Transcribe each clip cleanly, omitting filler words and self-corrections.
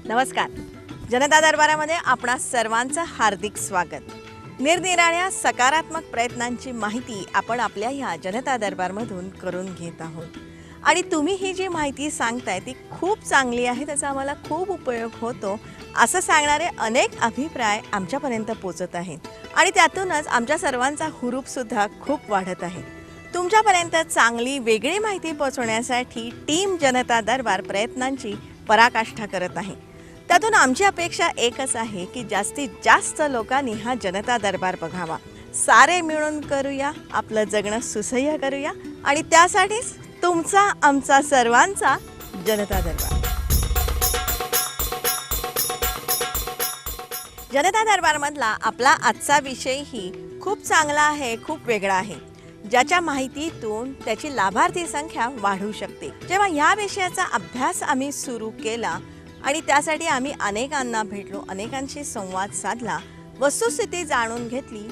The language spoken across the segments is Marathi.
नमस्कार. जनता दरबारामध्ये आपणा सर्वांचं हार्दिक स्वागत. निरनिराळ्या सकारात्मक प्रयत्नांची माहिती आपण आपल्या ह्या जनता दरबारमधून करून घेत आहोत आणि तुम्ही ही जी माहिती सांगताय ती खूप चांगली आहे, त्याचा आम्हाला खूप उपयोग होतो असं सांगणारे अनेक अभिप्राय आमच्यापर्यंत पोहोचत आहेत आणि त्यातूनच आमच्या सर्वांचा हुरूपसुद्धा खूप वाढत आहे. तुमच्यापर्यंत चांगली वेगळी माहिती पोहोचवण्यासाठी टीम जनता दरबार प्रयत्नांची पराकाष्ठा करत आहे. त्यातून आमची अपेक्षा एकच आहे की जास्तीत जास्त लोकांनी हा जनता दरबार बघावा. सारे मिळून करूया, आपलं जगणं सुसह्य करूया आणि त्यासाठीच तुमचा आमचा सर्वांचा जनता दरबार. जनता दरबारमधला आपला आजचा विषयही खूप चांगला आहे, खूप वेगळा आहे, ज्याच्या माहितीतून त्याची लाभार्थी संख्या वाढू शकते. जेव्हा या विषयाचा अभ्यास आम्ही सुरू केला आणि त्यासाठी आम्ही अनेकांना भेटलो, अनेकांशी संवाद साधला, वस्तुस्थिती जाणून घेतली,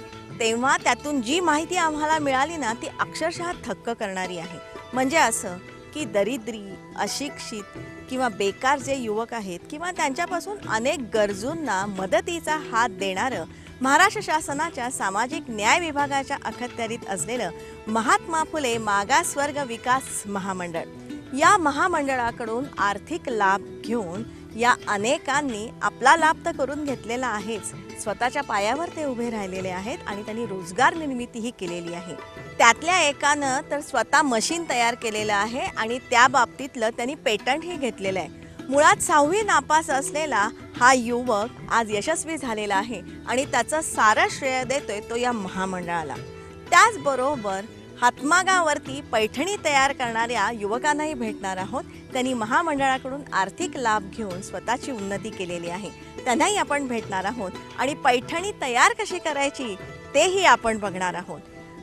तेव्हा त्यातून जी माहिती आम्हाला मिळाली ना ती अक्षरशः थक्क करणारी आहे. म्हणजे असं की दरिद्री, अशिक्षित किंवा बेकार जे युवक आहेत किंवा त्यांच्यापासून अनेक गरजूंना मदतीचा हात देणारं महाराष्ट्र शासनाच्या सामाजिक न्याय विभागाच्या अखत्यारीत असलेलं महात्मा फुले मागासवर्ग विकास महामंडळ, या महामंडळाकडून आर्थिक लाभ घेऊन या अनेकांनी आपला लाभ तर करून घेतलेला आहेच, स्वतःच्या पायावर ते उभे राहिलेले आहेत आणि त्यांनी रोजगार निर्मितीही केलेली आहे. त्यातल्या एकानं तर स्वतः मशीन तयार केलेलं आहे आणि त्या बाबतीतलं त्यांनी पेटंटही घेतलेलं आहे. मुळात 6वी नापास असलेला हा युवक आज यशस्वी झालेला आहे आणि त्याचं सारं श्रेय देतोय तो या महामंडळाला. त्याचबरोबर हातमागावरती पैठणी तयार करणाऱ्या युवकांनाही भेटणार आहोत. त्यांनी महामंडळाकडून आर्थिक लाभ घेऊन स्वतःची उन्नती केलेली आहे, त्यांनाही आपण भेटणार आहोत आणि पैठणी तयार कशी करायची तेही आपण बघणार आहोत.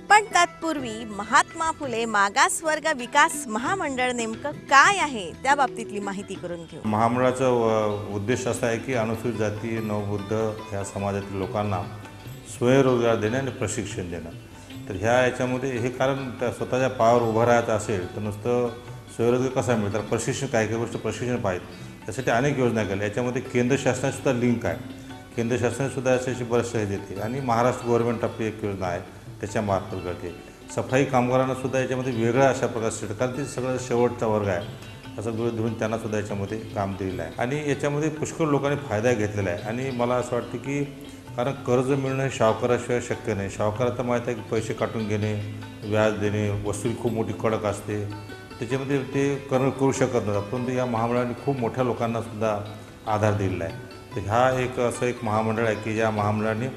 पण तत्पूर्वी महात्मा फुले मागासवर्ग विकास महामंडळ नेमकं काय आहे त्या बाबतीतली माहिती करून घेऊ. महामंडळाचा उद्देश असा आहे की अनुसूचित जाती, नवबुद्ध ह्या समाजातील लोकांना स्वयंरोजगार देणे आणि प्रशिक्षण देणं. तर ह्या याच्यामध्ये हे कारण त्या स्वतःच्या पायावर उभं राहायचं असेल तर नुसतं स्वयंरोजगार कसा मिळतात, प्रशिक्षण काय काही गोष्ट प्रशिक्षण पाहिजे, त्यासाठी अनेक योजना केल्या. याच्यामध्ये केंद्र शासनाचीसुद्धा लिंक आहे, केंद्र शासनासुद्धा याच्याशी बरेचसे हे देते आणि महाराष्ट्र गव्हर्नमेंट आपली एक योजना आहे त्याच्यामार्फत करते. सफाई कामगारांनासुद्धा याच्यामध्ये वेगळ्या अशा प्रकारचे, कारण ते सगळं शेवटचा वर्ग आहे असं गृहीत धरून त्यांनासुद्धा याच्यामध्ये काम दिलेलं आहे आणि याच्यामध्ये पुष्कळ लोकांनी फायदा घेतलेला आहे. आणि मला असं वाटतं की कारण कर्ज मिळणं हे सावकाराशिवाय शक्य नाही. सावकाराला माहीत आहे की पैसे काटून घेणे, व्याज देणे, वसूली खूप मोठी कडक असते, त्याच्यामध्ये ते करू शकत नव्हतं. परंतु या महामंडळाने खूप मोठ्या लोकांनासुद्धा आधार दिलेला आहे. तर हा एक असं एक महामंडळ आहे की ज्या महामंडळाने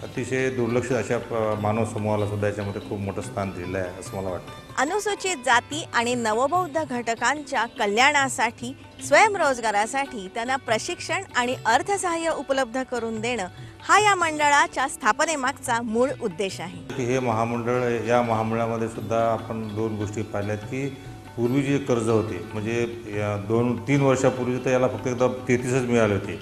अतिशय दुर्लक्षित अशा मानव समूहाला सुद्धा याच्यामध्ये खूप मोठं स्थान दिलेलं आहे असं मला वाटतं. अनुसूचित जाती आणि नवबौद्ध घटकांच्या कल्याणासाठी, स्वयंरोजगारासाठी त्यांना प्रशिक्षण आणि अर्थसहाय्य उपलब्ध करून देणं हा या मंडळाच्या स्थापनेमागचा मूळ उद्देश आहे. हे महामंडळ, या महामंडळामध्ये सुद्धा आपण दोन गोष्टी पाहिल्यात की पूर्वी जे कर्ज होते म्हणजे 2-3 वर्षापूर्वी तर याला फक्त एकदा 33च मिळाले होते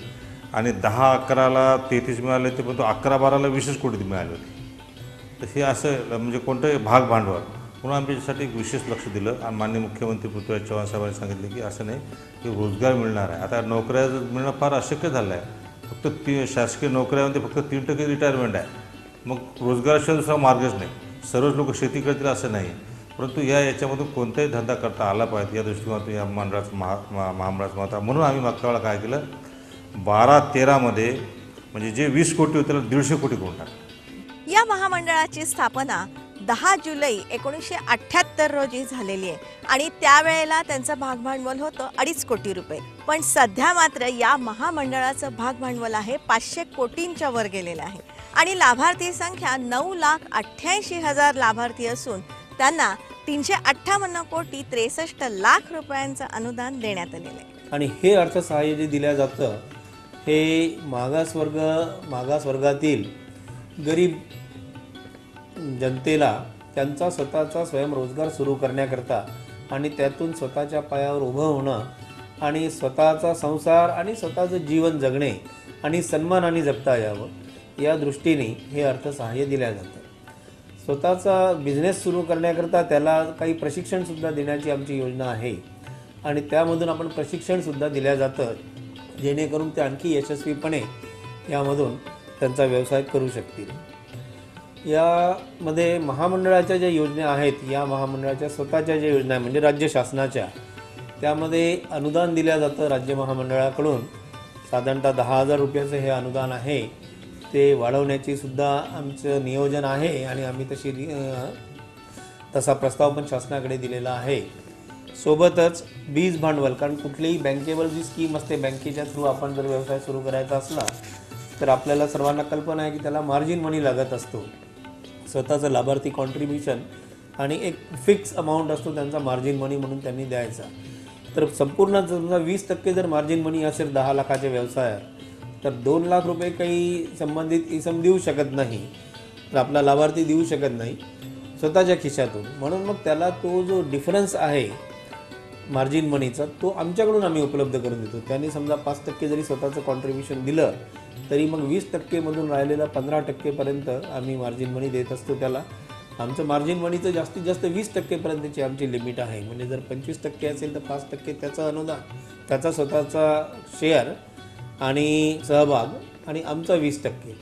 आणि 10-11ला 33 मिळाले होते, पण तो 11-12ला 20 कोटी मिळाले होते. तर हे असं म्हणजे कोणतंही भाग भांडवल म्हणून आम्ही त्याच्यासाठी विशेष लक्ष दिलं आणि माननीय मुख्यमंत्री पृथ्वीराज चव्हाण साहेबांनी सांगितले की असं नाही की रोजगार मिळणार आहे. आता नोकऱ्या मिळणं फार अशक्य झालं आहे. फक्त शासकीय नोकऱ्यामध्ये फक्त 3% रिटायरमेंट आहे. मग रोजगाराशिवाय दुसरा मार्गच नाही. सर्वच लोक शेती करतील असं नाही, परंतु याच्यामधून कोणताही धंदा करता आला पाहिजे या दृष्टिकोनातून या मंडळाचं महामंडळाचं मत. म्हणून आम्ही मागच्या वेळा काय केलं, 12-13मध्ये म्हणजे जे 20 कोटी होते त्याला 150 कोटी करून टाकलं. या महामंडळाची स्थापना 10 जुलै 1978 रोजी झालेली आहे आणि त्यावेळेला त्यांचं भागभांडवल होतं 2.5 कोटी रुपये. पण सध्या मात्र या महामंडळाचं भागभांडवल आहे 500 कोटींच्या वर गेलेलं आहे आणि लाभार्थी संख्या 9,88,000 लाभार्थी असून त्यांना 358 कोटी 63 लाख रुपयांचं अनुदान देण्यात आलेलं आहे. आणि हे अर्थसहाय्य जे दिलं जातं हे मागासवर्गातील गरीब जनतेला त्यांचा स्वतःचा स्वयंरोजगार सुरू करण्याकरता आणि त्यातून स्वतःच्या पायावर उभं होणं आणि स्वतःचा संसार आणि स्वतःचं जीवन जगणे आणि सन्मानाने जगता यावं या दृष्टीने हे अर्थसहाय्य दिलं जातं. स्वतःचा बिझनेस सुरू करण्याकरता त्याला काही प्रशिक्षणसुद्धा देण्याची आमची योजना आहे आणि त्यामधून आपण प्रशिक्षणसुद्धा दिलं जातं जेणेकरून ते आणखी यशस्वीपणे यामधून त्यांचा व्यवसाय करू शकतील. यामध्ये महामंडळाच्या ज्या योजना आहेत, या महामंडळाच्या स्वतःच्या ज्या योजना आहे म्हणजे राज्य शासनाच्या, त्यामध्ये अनुदान दिलं जातं राज्य महामंडळाकडून. साधारणतः 10,000 रुपयाचं हे अनुदान आहे. ते वाढवण्याची सुद्धा आमचं नियोजन आहे आणि आम्ही तसा प्रस्ताव पण शासनाकडे दिलेला आहे. सोबतच बीज भांडवल, कारण कुठलीही बँकेबल जी स्कीम असते, बँकेच्या थ्रू आपण जर व्यवसाय सुरू करायचा असला तर आपल्याला सर्वांना कल्पना आहे की त्याला मार्जिन मनी लागत असतो. स्वतःचं लाभार्थी कॉन्ट्रीब्युशन आणि एक फिक्स अमाऊंट असतो त्यांचा मार्जिन मनी म्हणून त्यांनी द्यायचा. तर संपूर्ण समजा 20% जर मार्जिन मनी असेल 10 लाखाच्या व्यवसायात, तर 2 लाख रुपये काही संबंधित इसम देऊ शकत नाही, तर आपला लाभार्थी देऊ शकत नाही स्वतःच्या खिशातून. म्हणून मग त्याला तो जो डिफरन्स आहे मार्जिन मनीचा, तो आमच्याकडून आम्ही उपलब्ध करून देतो. त्यांनी समजा 5% जरी स्वतःचं कॉन्ट्रीब्युशन दिलं तरी मग 20% मधून राहिलेला 15% पर्यंत आम्ही मार्जिन मनी देत असतो त्याला. आमचं मार्जिन मनीचं जास्तीत जास्त 20% पर्यंतची आमची लिमिट आहे. म्हणजे जर 25% असेल तर 5% त्याचं अनुदान, त्याचा स्वतःचा शेअर आणि सहभाग आणि आमचा 20%.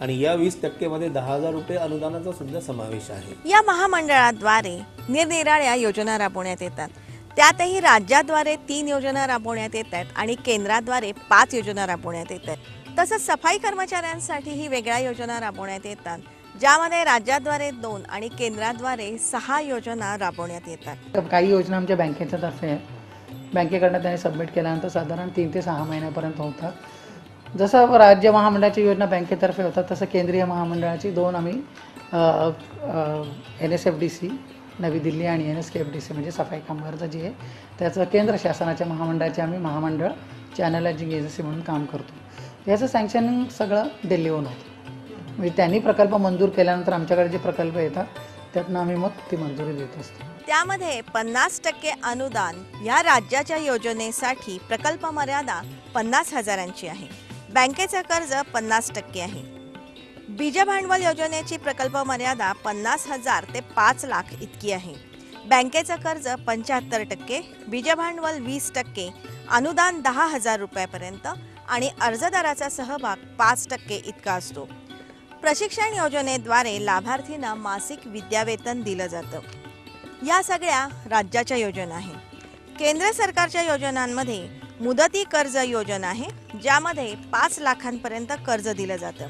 आणि या 20% मध्ये 10,000 रुपये अनुदानाचा सुद्धा समावेश आहे. या महामंडळाद्वारे निरनिराळ्या योजना राबवण्यात येतात. त्यातही राज्याद्वारे 3 योजना राबवण्यात येत आहेत आणि केंद्राद्वारे 5 योजना राबवण्यात येत आहेत. तसंच सफाई कर्मचाऱ्यांसाठीही वेगळ्या योजना राबवण्यात येतात, ज्यामध्ये राज्याद्वारे 2 आणि केंद्राद्वारे 6 योजना राबवण्यात येतात. काही योजना आमच्या बँकेच्या तर्फे आहे. बँकेकडनं त्यांनी सबमिट केल्यानंतर साधारण 3 ते 6 महिन्यापर्यंत होतात. जसं राज्य महामंडळाची योजना बँकेतर्फे होतात, तसं केंद्रीय महामंडळाची 2 आम्ही NSFDC नवी दिल्ली आणि NSKFDC म्हणजे सफाई कामगारचं जे आहे त्याचं केंद्र शासनाच्या महामंडळाचे आम्ही महामंडळ चॅनलायझिंग एजन्सी म्हणून काम करतो. याचं सँक्शनिंग सगळं दिल्लीहून होतं. म्हणजे त्यांनी प्रकल्प मंजूर केल्यानंतर आमच्याकडे जे प्रकल्प येतात त्यातनं आम्ही मग ती मंजुरी देत असतो. त्यामध्ये 50% अनुदान या राज्याच्या योजनेसाठी प्रकल्प मर्यादा 50,000ची आहे. बँकेचं कर्ज 50% आहे. बीज भांडवल योजनेची प्रकल्प मर्यादा 50,000 ते 5 लाख इतकी आहे. बँकेचं कर्ज 75%, बीज भांडवल 20%, अनुदान 10,000 रुपयापर्यंत आणि अर्जदाराचा सहभाग 5% इतका असतो. प्रशिक्षण योजनेद्वारे लाभार्थींना मासिक विद्यावेतन दिलं जातं. या सगळ्या राज्याच्या योजना आहेत. केंद्र सरकारच्या योजनांमध्ये मुदती कर्ज योजना आहे, ज्यामध्ये 5 लाखांपर्यंत कर्ज दिलं जातं.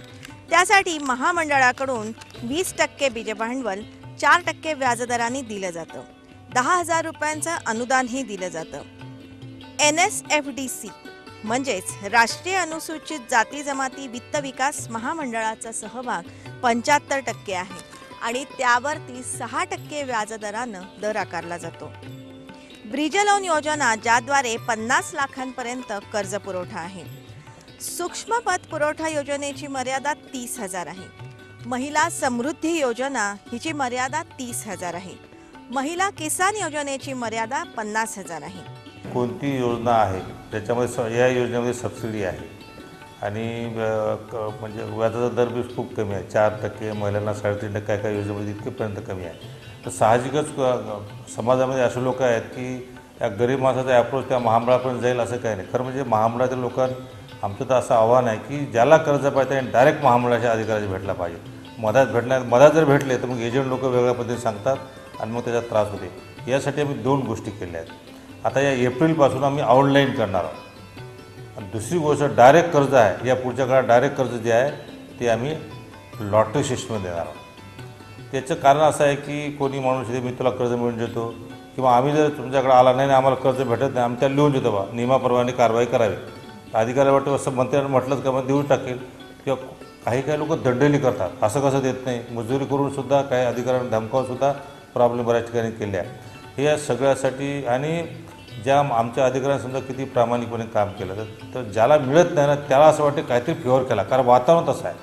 त्यासाठी महामंडळाकडून 20% बीज भांडवल 4% व्याजदराने दिलं जातं. 10,000 रुपयांचं अनुदानही दिलं जातं. NSFDC म्हणजेच राष्ट्रीय अनुसूचित जाती जमाती वित्त विकास महामंडळाचा सहभाग 75% आहे आणि त्यावरती 6% व्याजदरानं दर आकारला जातो. ब्रिज लोन योजना, ज्याद्वारे 50 लाखांपर्यंत कर्ज पुरवठा आहे. सूक्ष्म पत पुरवठा योजनेची मर्यादा 30,000 आहे. महिला समृद्धी योजना हिची मर्यादा 30,000 आहे. महिला किसान योजनेची मर्यादा 50,000 आहे. कोणती योजना आहे त्याच्यामध्ये या योजनेमध्ये सबसिडी आहे आणि म्हणजे व्याजाचा दर बी खूप कमी आहे. 4%, महिलांना 3.5% काय योजनेमध्ये इतकेपर्यंत कमी आहे. तर साहजिकच समाजामध्ये असे लोक आहेत की या गरीब माणसाचा ॲप्रोच त्या महामंडळापर्यंत जाईल असं काही नाही. खरं म्हणजे महामंडळातील लोकांना आमचं तर असं आव्हान आहे की ज्याला कर्ज पाहिजे त्याने डायरेक्ट महामंडळाच्या अधिकाऱ्याला भेटला पाहिजे. मधात जर भेटले तर मग एजंट लोक वेगळ्या पद्धतीने सांगतात आणि मग त्याचा त्रास होते. यासाठी आम्ही 2 गोष्टी केल्या आहेत. आता या एप्रिलपासून आम्ही ऑनलाईन करणार आहोत. आणि दुसरी गोष्ट डायरेक्ट कर्ज आहे, या पुढच्या काळात डायरेक्ट कर्ज जे आहे ते आम्ही लॉटरी सिस्टममध्ये देणार आहोत. त्याचं कारण असं आहे की कोणी माणूस मी तुला कर्ज मिळून देतो किंवा आम्ही जर तुमच्याकडे आला नाही आम्हाला कर्ज भेटत नाही, आम्ही त्याला लिहून देतो बा नियमाप्रमाणे कारवाई करावी. अधिकारी वाटतं असं मंत्र्यांनी म्हटलंच का मग देऊ टाकेल. किंवा काही लोक दंडेली करतात, असं कसं देत नाही. मजुरी करूनसुद्धा काही अधिकाऱ्यांना धमकावूनसुद्धा प्रॉब्लेम बऱ्याच ठिकाणी केले आहे. हे या सगळ्यासाठी आणि ज्या आमच्या अधिकाऱ्यांनी समजा किती प्रामाणिकपणे काम केलं तर ज्याला मिळत नाही ना त्याला असं वाटतं काहीतरी फेवर केला, कारण वातावरण तसं आहे.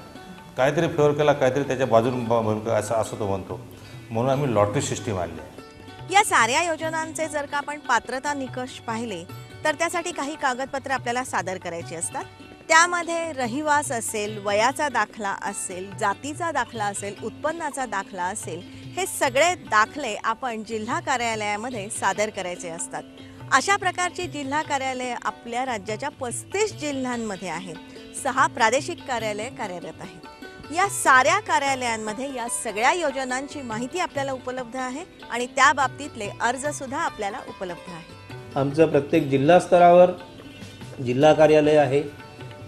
काहीतरी फेवर केला, काहीतरी त्याच्या बाजून असं तो म्हणतो. म्हणून आम्ही लॉटरी सिस्टीम आणली आहे. या साऱ्या योजनांचे जर का आपण पात्रता निकष पाहिले तर त्यासाठी काही कागदपत्रे आपल्याला सादर करायची असतात. त्यामध्ये रहिवास असेल, वयाचा दाखला असेल, जातीचा दाखला असेल, उत्पन्नाचा दाखला असेल, हे सगळे दाखले आपण जिल्हा कार्यालयामध्ये सादर करायचे असतात. अशा प्रकारची जिल्हा कार्यालये आपल्या राज्याच्या 35 जिल्ह्यांमध्ये आहेत. 6 प्रादेशिक कार्यालये कार्यरत आहेत. या साऱ्या कार्यालयांमध्ये या सगळ्या योजनांची माहिती आपल्याला उपलब्ध आहे आणि त्या बाबतीतले अर्ज सुद्धा आपल्याला उपलब्ध आहे. आमचं प्रत्येक जिल्हा स्तरावर जिल्हा कार्यालय आहे,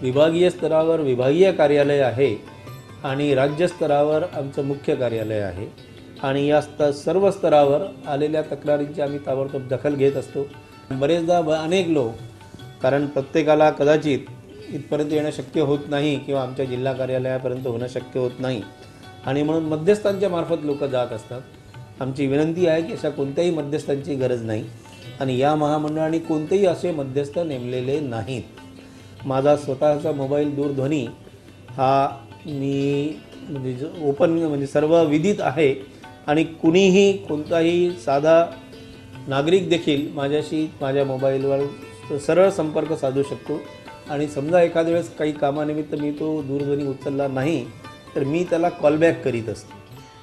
विभागीय स्तरावर विभागीय कार्यालय आहे आणि राज्य स्तरावर आमचं मुख्य कार्यालय आहे. आणि या सर्व स्तरावर आलेल्या तक्रारींची आम्ही ताबडतोब दखल घेत असतो. बरेचदा अनेक लोक, कारण प्रत्येकाला कदाचित इथपर्यंत येणं शक्य होत नाही किंवा आमच्या जिल्हा कार्यालयापर्यंत होणं शक्य होत नाही आणि म्हणून मध्यस्थांच्या मार्फत लोक जात असतात. आमची विनंती आहे की अशा कोणत्याही मध्यस्थांची गरज नाही आणि या महामंडळाने कोणतेही असे मध्यस्थ नेमलेले नाहीत. माझा स्वतःचा मोबाईल दूरध्वनी हा मी म्हणजे सर्व विदित आहे आणि कुणीही कोणताही साधा नागरिक देखील माझ्याशी माझ्या मोबाईलवर सरळ संपर्क साधू शकतो आणि समजा एखाद्या वेळेस काही कामानिमित्त मी तो दूरध्वनी उचलला नाही तर मी त्याला कॉलबॅक करीत असतो.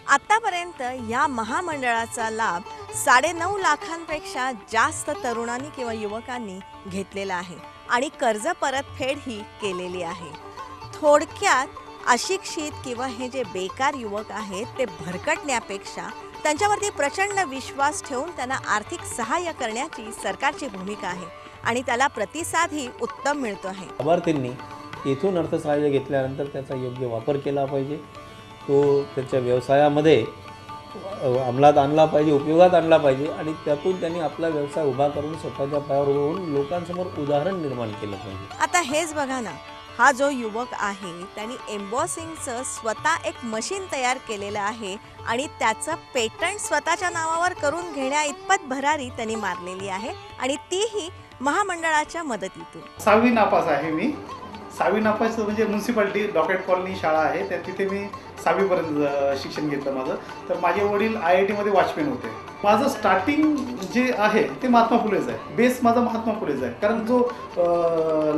आतापर्यंत या महामंडळाचा लाभ 9.5 लाखांपेक्षा जास्त तरुणांनी किंवा युवकांनी घेतलेला आहे आणि कर्ज परतफेड ही केलेली आहे. थोडक्यात अशिक्षित किंवा हे जे बेकार युवक आहेत ते भरकटण्यापेक्षा त्यांच्यावरती प्रचंड विश्वास ठेवून त्यांना आर्थिक सहाय्य करण्याची सरकारची भूमिका आहे आणि त्याला प्रतिसादही उत्तम मिळतो आहे. लाभार्थींनी इथून अर्थसहाय्य घेतल्यानंतर त्याचा योग्य वापर केला पाहिजे, तो त्याच्या व्यवसायामध्ये अंमलात आणला पाहिजे, उपयोगात आणला पाहिजे आणि त्यातून त्यांनी आपला व्यवसाय उभा करून स्वतःच्या पायावर उभं होऊन लोकांसमोर उदाहरण निर्माण केलं पाहिजे. आता हेच बघा ना, हा जो युवक आहे त्यांनी एम्बॉसिंगचं स्वतः एक मशीन तयार केलेलं आहे आणि त्याचं पेटंट स्वतःच्या नावावर करून घेण्या इतपत भरारी त्यांनी मारलेली आहे आणि तीही महामंडळाच्या मदतीतून. 6वी नापास आहे मी. 6वी नापास म्हणजे म्युन्सिपाल्टी डॉकेट कॉलनी शाळा आहे, त्या तिथे मी 6वीपर्यंत शिक्षण घेतलं माझं. तर माझे वडील IIT मध्ये वॉचमॅन होते. माझं स्टार्टिंग जे आहे ते महात्मा फुलेच आहे, बेस माझा महात्मा फुलेच आहे. कारण जो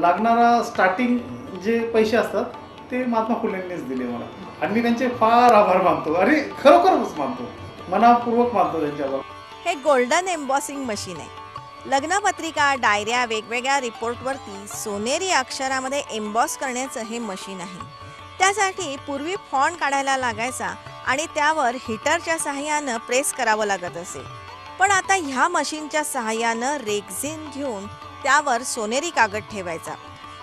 लागणारा स्टार्टिंग जे पैसे असतात ते महात्मा फुलेंनीच दिले मला आणि मी त्यांचे फार आभार मानतो. अरे खरोखरच मानतो, मनापूर्वक मानतो त्यांच्यावर. हे गोल्डन एम्बॉसिंग मशीन आहे. लग्नपत्रिका, डायऱ्या, वेगवेगळ्या रिपोर्टवरती सोनेरी अक्षरामध्ये एम्बॉस करण्याचं हे मशीन आहे. त्यासाठी पूर्वी फॉन्ट काढायला लागायचा आणि त्यावर हीटरच्या सहाय्यानं प्रेस करावं लागत असे. पण आता ह्या मशीनच्या सहाय्यानं रेक्झिन घेऊन त्यावर सोनेरी कागद ठेवायचा.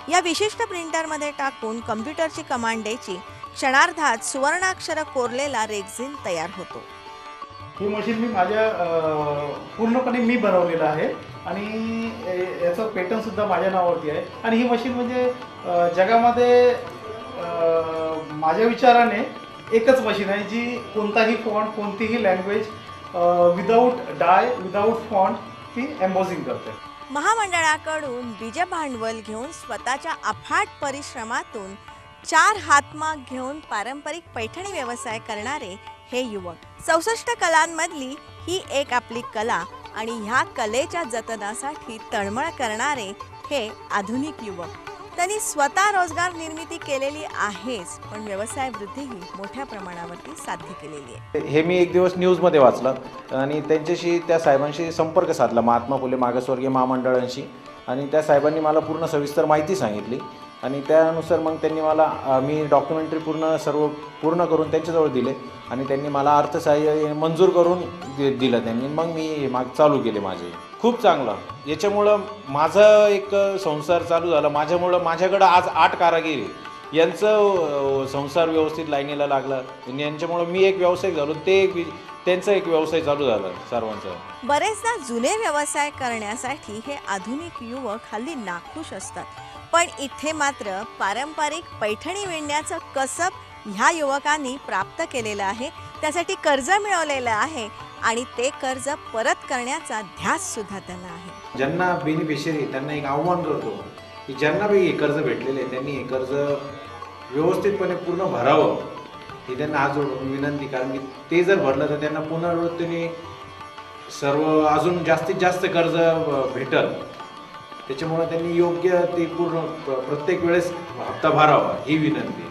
या विशिष्ट प्रिंटरमध्ये टाकून कम्प्युटरची कमांड द्यायची, क्षणार्धात सुवर्णाक्षर कोरलेला रेक्झिन तयार होतो. ही मशीन मी माझ्या पूर्णपणे मी बनवलेलं आहे आणि याचं पेटंट सुद्धा माझ्या नावावरती आहे. आणि ही मशीन म्हणजे जगामध्ये माझ्या विचाराने एकच मशीन आहे जी कोणताही फॉन्ट, कोणतीही लँग्वेज विदाऊट डाय, विदाऊट फॉन्ट ती एम्बॉसिंग करते. महामंडळाकडून बीजभांडवल घेऊन स्वतःच्या अफाट परिश्रमातून 4 हातमाग घेऊन पारंपरिक पैठणी व्यवसाय करणारे हे युवक. 64 कलांमधली ही एक आपली कला आणि ह्या कलेच्या जतनासाठी तळमळ करणारे हे आधुनिक युवक. त्यांनी स्वतः रोजगार निर्मिती केलेली आहेच, पण व्यवसाय वृद्धीही मोठ्या प्रमाणावरती साध्य केलेली आहे. हे मी एक दिवस न्यूजमध्ये वाचलं आणि त्यांच्याशी त्या साहेबांशी संपर्क साधला, महात्मा फुले मागासवर्गीय महामंडळांशी. आणि त्या साहेबांनी मला पूर्ण सविस्तर माहिती सांगितली आणि त्यानुसार मग त्यांनी मला मी डॉक्युमेंटरी सर्व पूर्ण करून त्यांच्याजवळ दिले आणि त्यांनी मला अर्थसहाय्य मंजूर करून दिलं त्यांनी. मग मी चालू केले माझे. खूप चांगलं. याच्यामुळं माझं एक संसार चालू झाला. माझ्यामुळं माझ्याकडं आज 8 कारागिरी यांचं संसार व्यवस्थित लाईनीला लागला. यांच्यामुळं मी एक व्यावसायिक झालो, ते त्यांचा एक व्यवसाय चालू झाला सर्वांचा. बरेचदा जुने व्यवसाय करण्यासाठी हे आधुनिक युवक हल्ली नाखुश असतात, पण इथे मात्र पारंपरिक पैठणी विणण्याचं कसब ह्या युवकांनी प्राप्त केलेलं आहे. त्यासाठी कर्ज मिळवलेलं आहे आणि ते कर्ज परत करण्याचा ध्यास सुद्धा त्यांना आहे. ज्यांना बेनिफिशरी त्यांना एक आव्हान करतो की ज्यांना बी हे कर्ज भेटलेले त्यांनी हे कर्ज व्यवस्थितपणे पूर्ण भरावं, ही त्यांना आज विनंती. कारण की ते जर भरलं तर त्यांना पुनरावृत्तीने सर्व अजून जास्तीत जास्त कर्ज भेटल. त्याच्यामुळे त्यांनी योग्य ते पूर्ण प्रत्येक वेळेस हप्ता भरावा ही विनंती.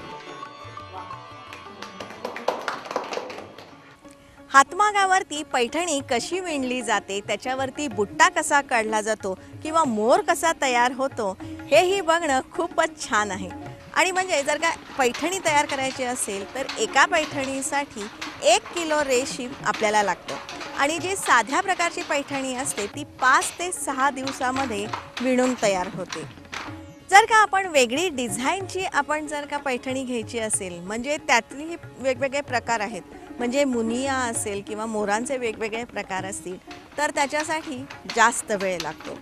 हातमाग हातमागावरती पैठणी कशी विणली जाते, त्याच्यावरती बुट्टा कसा काढला जातो किंवा मोर कसा तयार होतो हेही बघणं खूपच छान आहे. आणि म्हणजे जर का पैठणी तयार करायची असेल तर एका पैठणीसाठी 1 किलो रेशीम आपल्याला लागतं आणि जी साध्या प्रकारची पैठणी असते ती 5 ते 6 दिवसामध्ये विणून तयार होते. जर का आपण वेगळी डिझाईनची जर का पैठणी घ्यायची असेल म्हणजे त्यातली वेगवेगळे प्रकार आहेत, म्हणजे मुनिया असेल किंवा मोरांचे वेगवेगळे प्रकार असतील तर त्याच्यासाठी जास्त वेळ लागतो.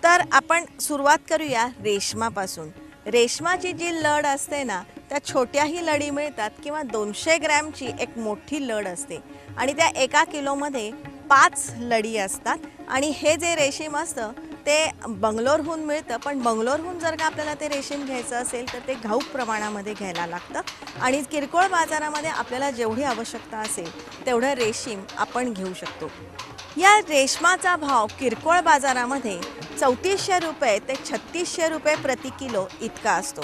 तर आपण सुरुवात करूया रेशमापासून. रेशमाची जी लढ असते ना त्या छोट्याही लढी मिळतात किंवा 200 ग्रॅमची एक मोठी लढ असते आणि त्या 1 किलोमध्ये 5 लढी असतात. आणि हे जे रेशीम असतं ते बंगलोरहून मिळतं, पण बंगलोरहून जर का आपल्याला ते रेशीम घ्यायचं असेल तर ते घाऊक प्रमाणामध्ये घ्यायला लागतं आणि किरकोळ बाजारामध्ये आपल्याला जेवढी आवश्यकता असेल तेवढं रेशीम आपण घेऊ शकतो. या रेशमाचा भाव किरकोळ बाजारामध्ये 3400 रुपये ते 3600 रुपये प्रति किलो इतका असतो.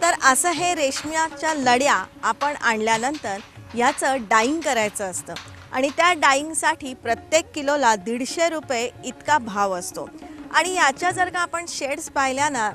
तर असं हे रेशमाच्या लढ्या आपण आणल्यानंतर याचं डाईंग करायचं असतं आणि त्या डाईंगसाठी प्रत्येक किलोला 150 रुपये इतका भाव असतो. आणि याच्या जर का आपण शेड्स पाहिल्या ना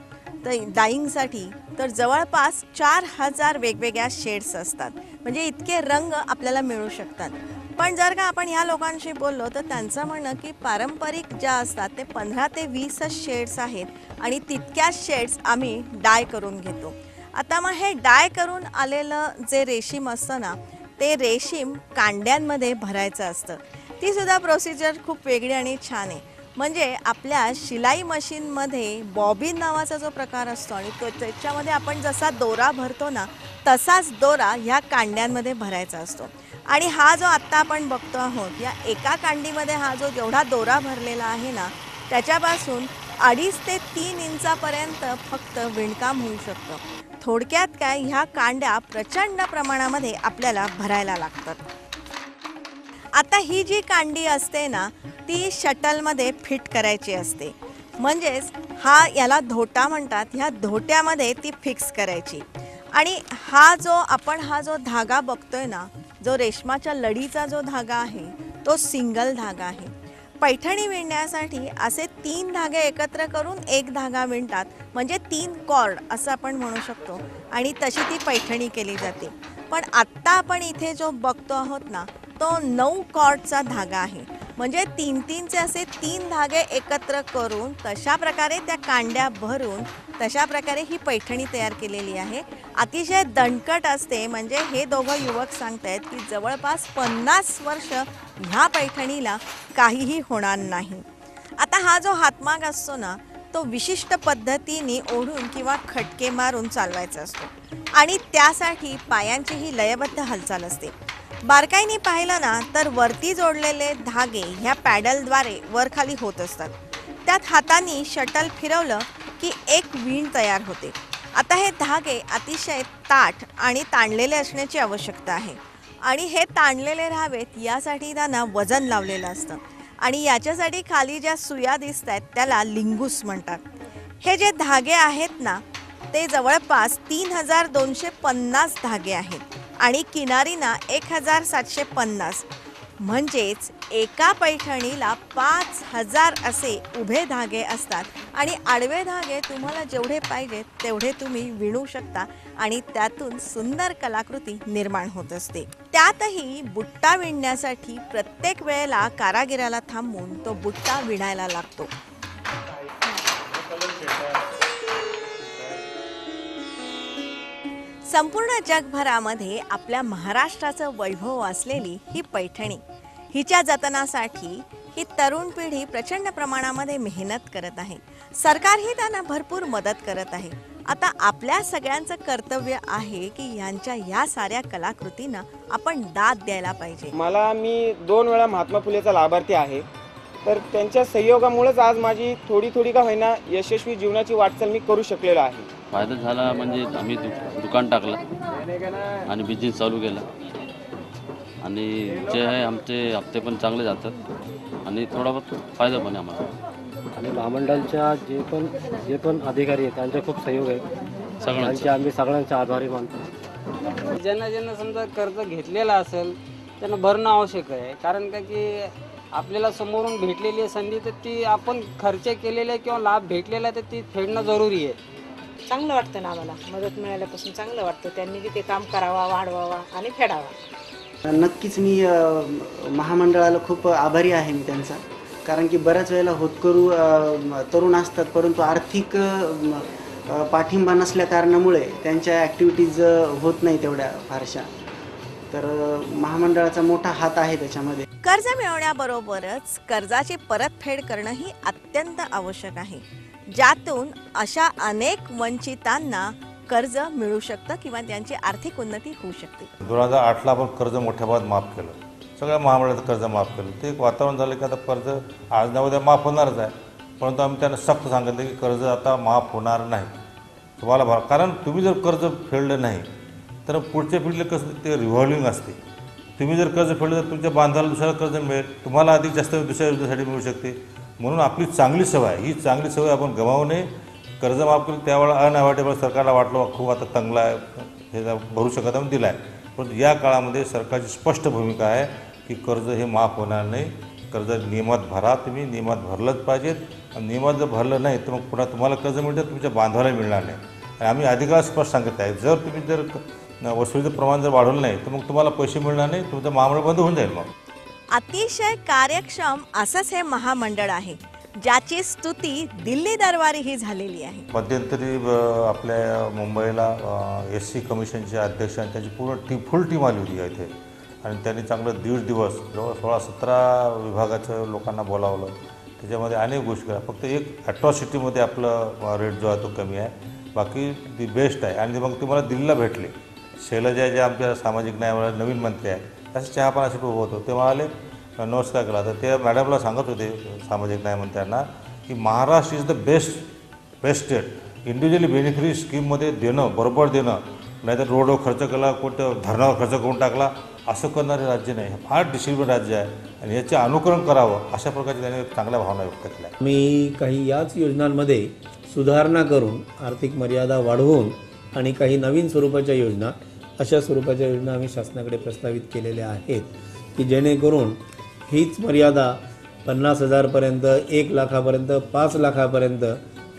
तर डाईंगसाठी तर जवळपास 4000 वेगवेगळ्या शेड्स असतात, म्हणजे इतके रंग आपल्याला मिळू शकतात. पण जर का आपण ह्या लोकांशी बोललो तर त्यांचं म्हणणं की पारंपरिक ज्या असतात ते 15 ते 20 शेड्स आहेत आणि तितक्याच शेड्स आम्ही डाय करून घेतो. आता मग हे डाय करून आलेलं जे रेशीम असतं ना ते रेशीम कांड्यांमध्ये भरायचं असतं. ती सुद्धा प्रोसिजर खूप वेगळी आणि छान आहे. म्हणजे आपल्या शिलाई मशीनमध्ये बॉबिन नावाचा जो प्रकार असतो आणि त्याच्यामध्ये आपण जसा दोरा भरतो ना तसाच दोरा ह्या कांड्यांमध्ये भरायचा असतो. आणि हा जो आत्ता आपण बघतो आहोत या एका कांडीमध्ये हा जो जेवढा दोरा भरलेला आहे ना त्याच्यापासून 2.5 ते 3 इंचापर्यंत फक्त विणकाम होऊ शकतं. थोडक्यात काय, ह्या कांड्या प्रचंड प्रमाणामध्ये आपल्याला भरायला लागतात. आता ही जी कांडी असते ना ती शटलमध्ये फिट करायची असते, म्हणजेच याला धोटा म्हणतात. ह्या धोट्यामध्ये ती फिक्स करायची. आणि हा जो धागा बघतोय ना, जो रेशमाच्या लढीचा जो धागा आहे तो सिंगल धागा आहे. पैठणी विणण्यासाठी असे 3 धागे एकत्र करून एक धागा विणतात, म्हणजे 3 कॉर्ड असं आपण म्हणू शकतो आणि तशी ती पैठणी केली जाते. पण आत्ता आपण इथे जो बघतो आहोत ना तो 9 कॉर्डचा धागा आहे, म्हणजे 3-3चे असे 3 धागे एकत्र करून तशा प्रकारे त्या कांड्या भरून तशा प्रकारे ही पैठणी तयार केलेली आहे. अतिशय दणकट असते. म्हणजे हे दोघं युवक सांगतायत की जवळपास 50 वर्ष ह्या पैठणीला काहीही होणार नाही. आता हा जो हातमाग असतो ना तो विशिष्ट पद्धतीने ओढून किंवा खटके मारून चालवायचा असतो आणि त्यासाठी पायांचीही लयबद्ध हालचाल असते. बारकाईने पाहिलं ना तर वरती जोडलेले धागे ह्या पॅडलद्वारे वरखाली होत असतात. त्यात हाताने शटल फिरवलं की एक वीण तयार होते. आता हे धागे अतिशय ताठ आणि ताणलेले असण्याची आवश्यकता आहे आणि हे ताणलेले राहावेत यासाठी त्यांना वजन लावलेलं असतं आणि याच्यासाठी खाली ज्या सुया दिसत आहेत त्याला लिंगूस म्हणतात. हे जे धागे आहेत ना ते जवळपास 3250 धागे आहेत आणि किनारीना 1750, म्हणजेच एका पैठणीला 5000 असे उभे धागे असतात आणि आडवे धागे तुम्हाला जेवढे पाहिजेत तेवढे तुम्ही विणू शकता आणि त्यातून सुंदर कलाकृती निर्माण होत असते. त्यातही बुट्टा विणण्यासाठी प्रत्येक वेळेला कारागिराला थांबून तो बुट्टा विणायला लागतो. संपूर्ण जगभरामध्ये आपल्या महाराष्ट्राचं वैभव असलेली ही पैठणी, हिच्या जतनासाठी ही तरुण पिढी प्रचंड प्रमाणामध्ये मेहनत करत आहे. सरकारही त्यांना भरपूर मदत करत आहे. आता आपल्या सगळ्यांचं कर्तव्य आहे की यांच्या या साऱ्या कलाकृतींना आपण दाद द्यायला पाहिजे. मी 2 वेळा महात्मा फुलेचा लाभार्थी आहे, तर त्यांच्या सहयोगामुळेच आज माझी थोडी का होईना यशस्वी जीवनाची वाटचाल मी करू शकलेलो आहे. फायदा झाला म्हणजे आम्ही दुकान टाकलं आणि बिझनेस चालू केला आणि जे आहे आमचे हप्ते पण चांगले जातात आणि थोडा बहुत फायदा पण आहे आम्हाला. आणि महामंडळाच्या जे पण अधिकारी आहेत त्यांचा खूप सहयोग आहे सगळ्यांचे. आम्ही सगळ्यांचे आभारी मानतो. ज्यांना समजा कर्ज घेतलेला असेल त्यांना भरणं आवश्यक आहे. कारण का की आपल्याला समोरून भेटलेली आहे संधी, तर ती आपण खर्च केलेला आहे किंवा लाभ भेटलेला आहे तर ती फेडणं जरुरी आहे. चांगलं वाटतं ना आम्हाला, मदत मिळाल्यापासून चांगलं वाटतं. त्यांनी बी ते काम करावा, वाढवावा आणि फेडावा. नक्कीच मी महामंडळाला खूप आभारी आहे मी त्यांचा. कारण की बऱ्याच वेळेला होतकरू तरुण असतात, परंतु आर्थिक पाठिंबा नसल्या कारणामुळे त्यांच्या ॲक्टिव्हिटीज होत नाही तेवढ्या फारशा. तर महामंडळाचा मोठा हात आहे त्याच्यामध्ये. कर्ज मिळवण्याबरोबरच कर्जाची परतफेड करणंही अत्यंत आवश्यक आहे, ज्यातून अशा अनेक वंचितांना कर्ज मिळू शकतं किंवा त्यांची आर्थिक उन्नती होऊ शकते. 2008ला आपण कर्ज मोठ्या प्रमाणात माफ केलं, सगळ्या महामंडळाचं कर्ज माफ केलं. ते एक वातावरण झालं की आता कर्ज आज ना उद्या माफ होणारच आहे, परंतु आम्ही त्यांना सक्त सांगितलं की कर्ज आता माफ होणार नाही तुम्हाला भरा. कारण तुम्ही जर कर्ज फेडलं नाही तर पुढच्या पिढीला कसं ते रिव्हॉल्विंग असते. तुम्ही जर कर्ज फेडलं तर तुमच्या बांधाला दुसऱ्याला कर्ज मिळेल, तुम्हाला अधिक जास्त दुसऱ्या योजनेसाठी मिळू शकते. म्हणून आपली चांगली सवय, ही चांगली सवय आपण गमावू नये. कर्ज माफ केलं त्यावेळेला अनअवॉइडेबल सरकारला वाटलं खूप आता चांगला आहे, हे भरू शकत आहे दिला आहे. परंतु या काळामध्ये सरकारची स्पष्ट भूमिका आहे की कर्ज हे माफ होणार नाही. कर्ज नियमात भरा, तुम्ही नियमात भरलंच पाहिजेत. आणि नियमात जर भरलं नाही तर मग पुन्हा तुम्हाला कर्ज मिळतं, तुमच्या बांधवाला मिळणार नाही. आणि आम्ही अधिकार स्पष्ट सांगत आहे, जर तुम्ही जर वसुलीचं प्रमाण जर वाढवलं नाही तर मग तुम्हाला पैसे मिळणार नाही, तुमचं महामंडळ बंद होऊन जाईल. मग अतिशय कार्यक्षम असंच हे महामंडळ आहे, ज्याची स्तुती दिल्ली दरबारीही झालेली आहे. मध्यंतरी आपल्या मुंबईला SC कमिशनचे अध्यक्ष आणि त्याची पूर्ण फुल टीम आली होती इथे. आणि त्यांनी चांगलं 1.5 दिवस जवळ 16-17 विभागाचं लोकांना बोलावलं. त्याच्यामध्ये अनेक गोष्टी करा. फक्त एक ॲट्रॉसिटीमध्ये आपलं रेट जो आहे तो कमी आहे, बाकी दी बेस्ट आहे. आणि मग तुम्हाला दिल्लीला भेटले शैलजा जे आमच्या सामाजिक न्यायालयात नवीन मंत्री आहेत, तसं चहापानासाठी उभं होतं. ते म्हणाले नमस्कार केला. तर ते मॅडमला सांगत होते सामाजिक न्यायमंत्र्यांना की Maharashtra is the best state. Individually beneficiary स्कीममध्ये देणं, बरोबर देणं, नाहीतर रोडवर खर्च केला, कोणत्या धरणावर खर्च करून टाकला, असं करणारे राज्य नाही. हे फार डिसिप्लिन राज्य आहे आणि याचे अनुकरण करावं अशा प्रकारची त्याने चांगल्या भावना व्यक्त केल्या. मी काही याच योजनांमध्ये सुधारणा करून आर्थिक मर्यादा वाढवून आणि काही नवीन स्वरूपाच्या योजना, अशा स्वरूपाच्या योजना आम्ही शासनाकडे प्रस्तावित केलेल्या आहेत की जेणेकरून हीच मर्यादा 50,000पर्यंत, 1 लाखापर्यंत, 5 लाखापर्यंत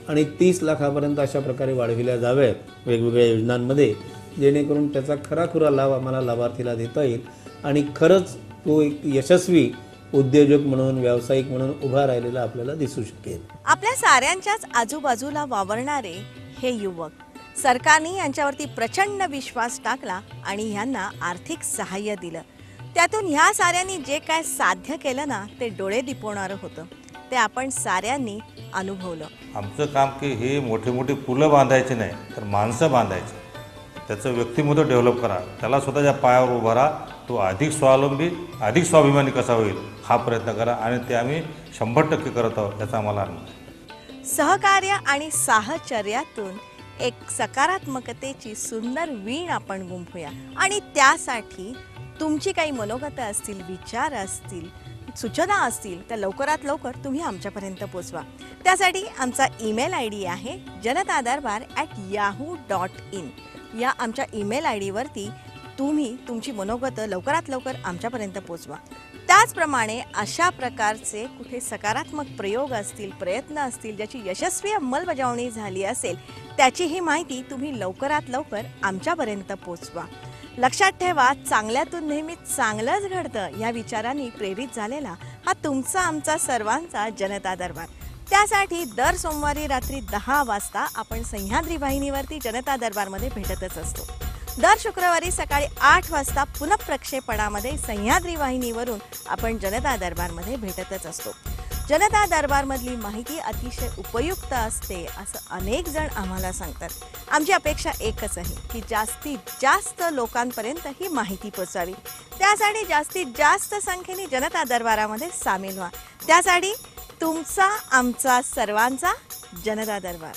आणि 30 लाखापर्यंत अशा प्रकारे वाढविल्या जाव्यात वेगवेगळ्या योजनांमध्ये, जेणेकरून त्याचा खराखुरा लाभ आम्हाला लाभार्थीला देता येईल आणि खरंच तो एक यशस्वी उद्योजक म्हणून, व्यावसायिक म्हणून उभा राहिलेला आपल्याला दिसू शकेल. आपल्या साऱ्यांच्याच आजूबाजूला वावरणारे हे युवक, सरकारने यांच्यावरती प्रचंड विश्वास टाकला आणि यांना आर्थिक सहाय्य दिलं. त्यातून ह्या साऱ्यांनी जे काय साध्य केलं ना, ते डोळे दिपवणारं होतं. ते आपण साऱ्यांनी अनुभवलं. आमचं काम की हे मोठे मोठे पुलं बांधायचे नाही, तर माणसं बांधायची. त्याचं व्यक्तिमत्व डेव्हलप करा, त्याला स्वतःच्या पायावर उभा राहा. तो अधिक स्वावलंबी, अधिक स्वाभिमानी कसा होईल हा प्रयत्न करा. आणि ते आम्ही 100% करत आहोत, याचा आम्हाला आनंद आहे. सहकार्य आणि साहचर्यातून एक सकारात्मकतेची सुंदर वीण आपण गुंफूया. आणि त्यासाठी तुमची काही मनोगतं असतील, विचार असतील, सूचना असतील तर लवकरात लवकर तुम्ही आमच्यापर्यंत पोचवा. त्यासाठी आमचा ईमेल ID आहे janatadarbar@yahoo.in. या आमच्या ईमेल IDवरती तुम्ही तुमची मनोगतं लवकरात लवकर आमच्यापर्यंत पोचवा. त्याचप्रमाणे अशा प्रकारचे कुठे सकारात्मक प्रयोग असतील, प्रयत्न असतील, ज्याची यशस्वी अंमलबजावणी झाली असेल, त्याचीही माहिती तुम्ही लवकरात लवकर आमच्यापर्यंत पोचवा. लक्षात ठेवा, चांगल्यातून नेहमी चांगलंच घडतं या विचारांनी प्रेरित झालेला हा तुमचा आमचा सर्वांचा जनता दरबार. त्यासाठी दर सोमवारी रात्री 10 वाजता आपण सह्याद्री वाहिनीवरती जनता दरबारमध्ये भेटतच असतो. दर शुक्रवारी सकाळी 8 वाजता पुनःप्रक्षेपणामध्ये सह्याद्री वाहिनीवरून आपण जनता दरबारमध्ये भेटतच असतो. जनता दरबारमधली माहिती अतिशय उपयुक्त असते असं अनेक जण आम्हाला सांगतात. आमची अपेक्षा एकच आहे की जास्तीत जास्त लोकांपर्यंत ही माहिती पोचावी. त्यासाठी जास्तीत जास्त संख्येने जनता दरबारामध्ये सामील व्हा. त्यासाठी तुमचा आमचा सर्वांचा जनता दरबार.